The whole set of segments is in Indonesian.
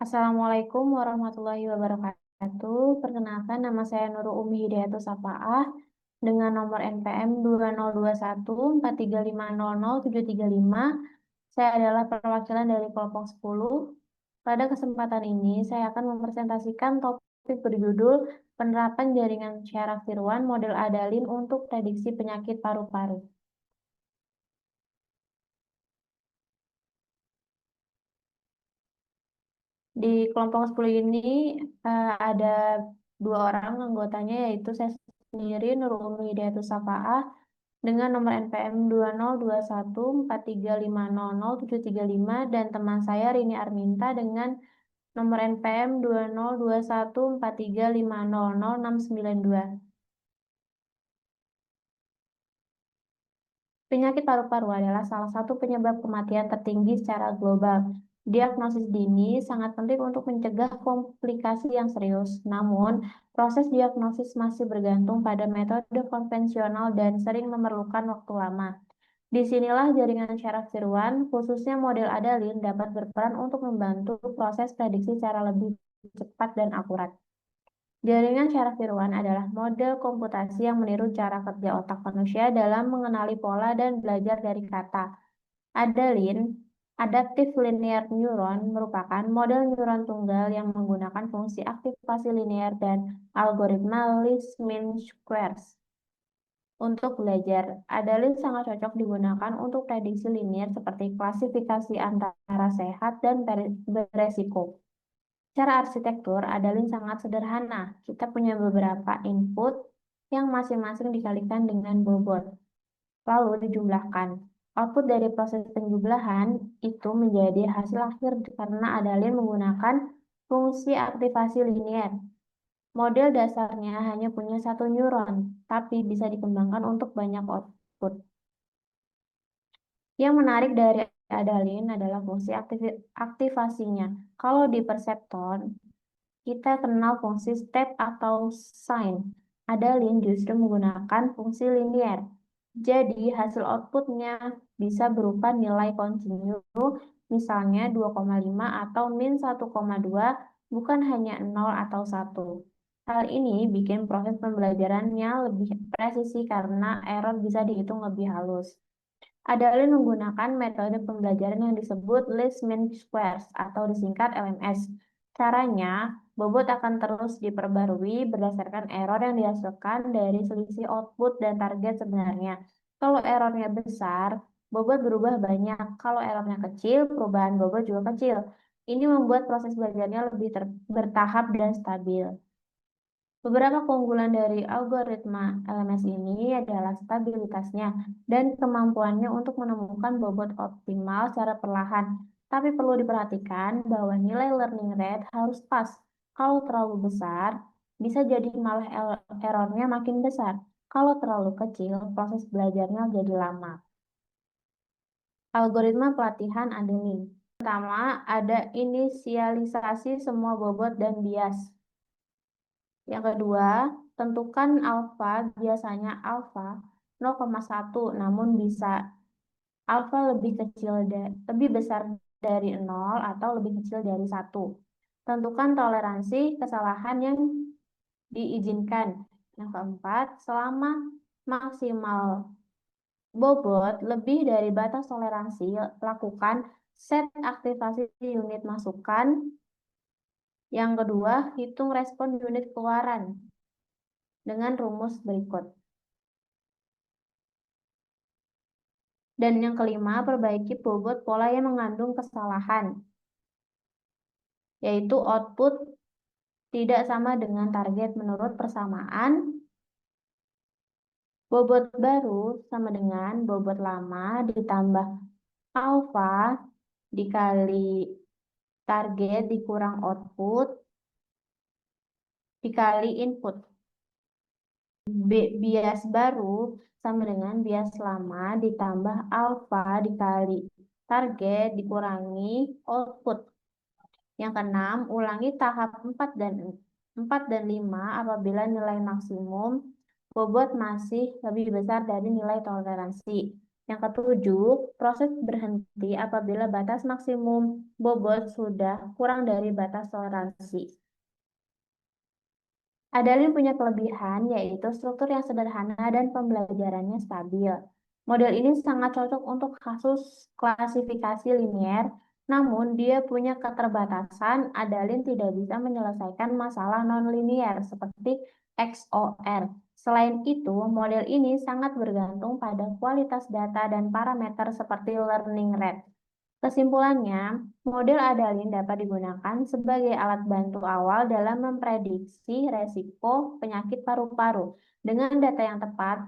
Assalamualaikum warahmatullahi wabarakatuh. Perkenalkan, nama saya Nurul Umi Hidayatus Safaah dengan nomor NPM 202143500735. Saya adalah perwakilan dari kelompok 10. Pada kesempatan ini, saya akan mempresentasikan topik berjudul penerapan jaringan syaraf tiruan model Adalin untuk prediksi penyakit paru-paru. Di kelompok 10 ini ada dua orang anggotanya, yaitu saya sendiri Nurul Umi Hidayatus Safaah dengan nomor NPM 202143500735 dan teman saya Rini Arminta dengan nomor NPM 202143500692. Penyakit paru-paru adalah salah satu penyebab kematian tertinggi secara global. Diagnosis dini sangat penting untuk mencegah komplikasi yang serius. Namun, proses diagnosis masih bergantung pada metode konvensional dan sering memerlukan waktu lama. Disinilah jaringan syaraf tiruan, khususnya model Adalin, dapat berperan untuk membantu proses prediksi secara lebih cepat dan akurat. Jaringan syaraf tiruan adalah model komputasi yang meniru cara kerja otak manusia dalam mengenali pola dan belajar dari kata. Adalin, Adaptive Linear Neuron, merupakan model neuron tunggal yang menggunakan fungsi aktivasi linear dan algoritma Least-Mean-Squares. Untuk belajar, Adalin sangat cocok digunakan untuk prediksi linear seperti klasifikasi antara sehat dan beresiko. Secara arsitektur, Adalin sangat sederhana. Kita punya beberapa input yang masing-masing dikalikan dengan bobot, lalu dijumlahkan. Output dari proses penjumlahan itu menjadi hasil akhir karena Adalin menggunakan fungsi aktivasi linear. Model dasarnya hanya punya satu neuron, tapi bisa dikembangkan untuk banyak output. Yang menarik dari Adalin adalah fungsi aktivasinya. Kalau di Perceptron, kita kenal fungsi step atau sign. Adalin justru menggunakan fungsi linear. Jadi hasil outputnya bisa berupa nilai kontinu, misalnya 2,5 atau min 1,2, bukan hanya 0 atau 1. Hal ini bikin proses pembelajarannya lebih presisi karena error bisa dihitung lebih halus. Adalin menggunakan metode pembelajaran yang disebut Least Mean Squares atau disingkat LMS. Caranya, bobot akan terus diperbarui berdasarkan error yang dihasilkan dari selisih output dan target sebenarnya. Kalau errornya besar, bobot berubah banyak. Kalau errornya kecil, perubahan bobot juga kecil. Ini membuat proses belajarnya lebih bertahap dan stabil. Beberapa keunggulan dari algoritma LMS ini adalah stabilitasnya dan kemampuannya untuk menemukan bobot optimal secara perlahan. Tapi perlu diperhatikan bahwa nilai learning rate harus pas. Kalau terlalu besar, bisa jadi malah errornya makin besar. Kalau terlalu kecil, proses belajarnya jadi lama. Algoritma pelatihan Adenin. Pertama, ada inisialisasi semua bobot dan bias. Yang kedua, tentukan alfa, biasanya alfa 0,1, namun bisa alfa lebih besar dari 0 atau lebih kecil dari 1. Tentukan toleransi kesalahan yang diizinkan. Yang keempat, selama maksimal bobot lebih dari batas toleransi, lakukan set aktivasi unit masukan. Yang kedua, hitung respon unit keluaran dengan rumus berikut. Dan yang kelima, perbaiki bobot pola yang mengandung kesalahan, yaitu output tidak sama dengan target menurut persamaan. Bobot baru sama dengan bobot lama ditambah alfa dikali target dikurang output dikali input. Bias baru sama dengan bias lama ditambah alfa dikali target dikurangi output. Yang keenam, ulangi tahap 4 dan 5 apabila nilai maksimum bobot masih lebih besar dari nilai toleransi. Yang ketujuh, proses berhenti apabila batas maksimum bobot sudah kurang dari batas toleransi. Adalin punya kelebihan yaitu struktur yang sederhana dan pembelajarannya stabil. Model ini sangat cocok untuk kasus klasifikasi linier, namun dia punya keterbatasan. Adalin tidak bisa menyelesaikan masalah nonlinier seperti XOR. Selain itu, model ini sangat bergantung pada kualitas data dan parameter seperti learning rate. Kesimpulannya, model Adalin dapat digunakan sebagai alat bantu awal dalam memprediksi resiko penyakit paru-paru. Dengan data yang tepat,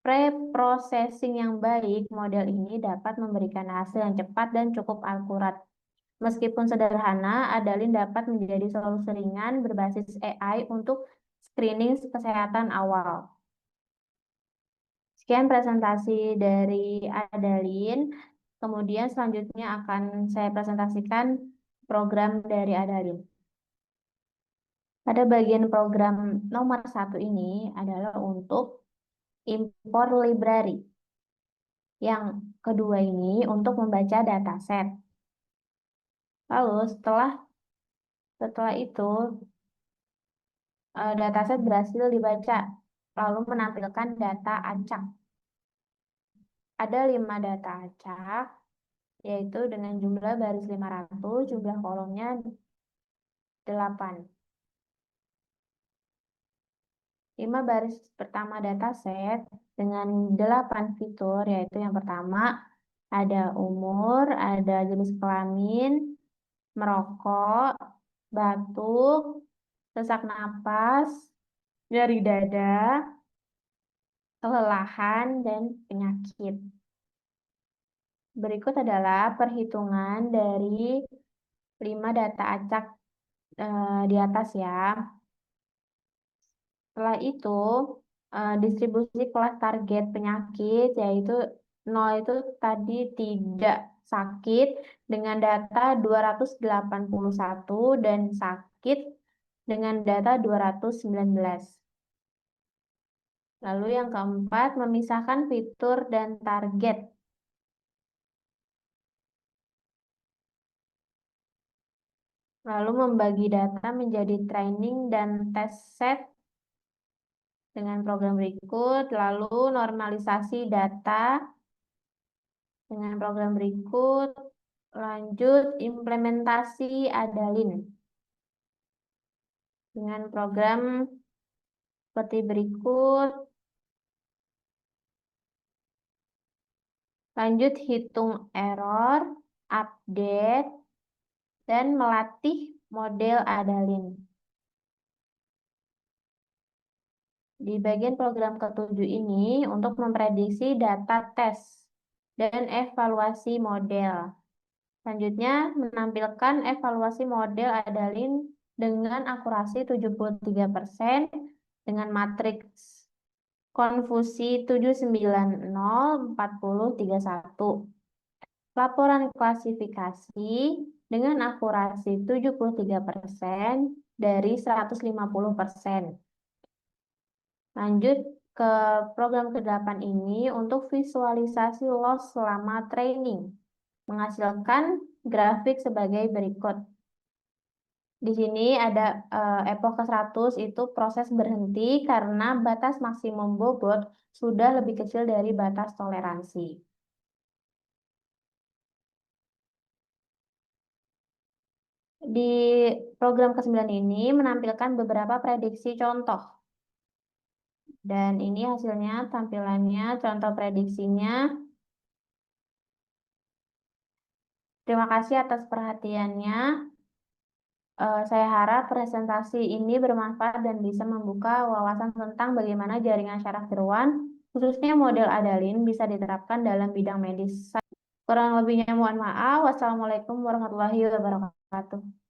pre-processing yang baik, model ini dapat memberikan hasil yang cepat dan cukup akurat. Meskipun sederhana, Adalin dapat menjadi solusi ringan berbasis AI untuk screening kesehatan awal. Sekian presentasi dari Adalin. Kemudian selanjutnya akan saya presentasikan program dari Adalin. Pada bagian program nomor 1 ini adalah untuk import library. Yang kedua ini untuk membaca dataset. Lalu setelah itu dataset berhasil dibaca, lalu menampilkan data acak. Ada 5 data acak, yaitu dengan jumlah baris 500, jumlah kolomnya 8. 5 baris pertama dataset dengan 8 fitur, yaitu yang pertama ada umur, ada jenis kelamin, merokok, batuk, sesak napas, nyeri dada, kelelahan, dan penyakit. Berikut adalah perhitungan dari 5 data acak di atas ya. Setelah itu, distribusi kelas target penyakit, yaitu 0 itu tadi tidak sakit dengan data 281 dan sakit dengan data 219. Lalu yang keempat, memisahkan fitur dan target. Lalu membagi data menjadi training dan test set dengan program berikut. Lalu normalisasi data dengan program berikut. Lanjut implementasi Adalin dengan program seperti berikut. Lanjut hitung error, update, dan melatih model Adalin. Di bagian program ketujuh ini untuk memprediksi data tes dan evaluasi model. Selanjutnya menampilkan evaluasi model Adalin dengan akurasi 73% dengan matriks konfusi 7904031. Laporan klasifikasi dengan akurasi 73% dari 150%. Lanjut ke program ke-8 ini untuk visualisasi loss selama training. Menghasilkan grafik sebagai berikut. Di sini ada epoch ke-100 itu proses berhenti karena batas maksimum bobot sudah lebih kecil dari batas toleransi. Di program ke-9 ini menampilkan beberapa prediksi contoh. Dan ini hasilnya, tampilannya, contoh prediksinya. Terima kasih atas perhatiannya. Saya harap presentasi ini bermanfaat dan bisa membuka wawasan tentang bagaimana jaringan syaraf jeroan, khususnya model Adalin, bisa diterapkan dalam bidang medis. Kurang lebihnya mohon maaf. Wassalamualaikum warahmatullahi wabarakatuh.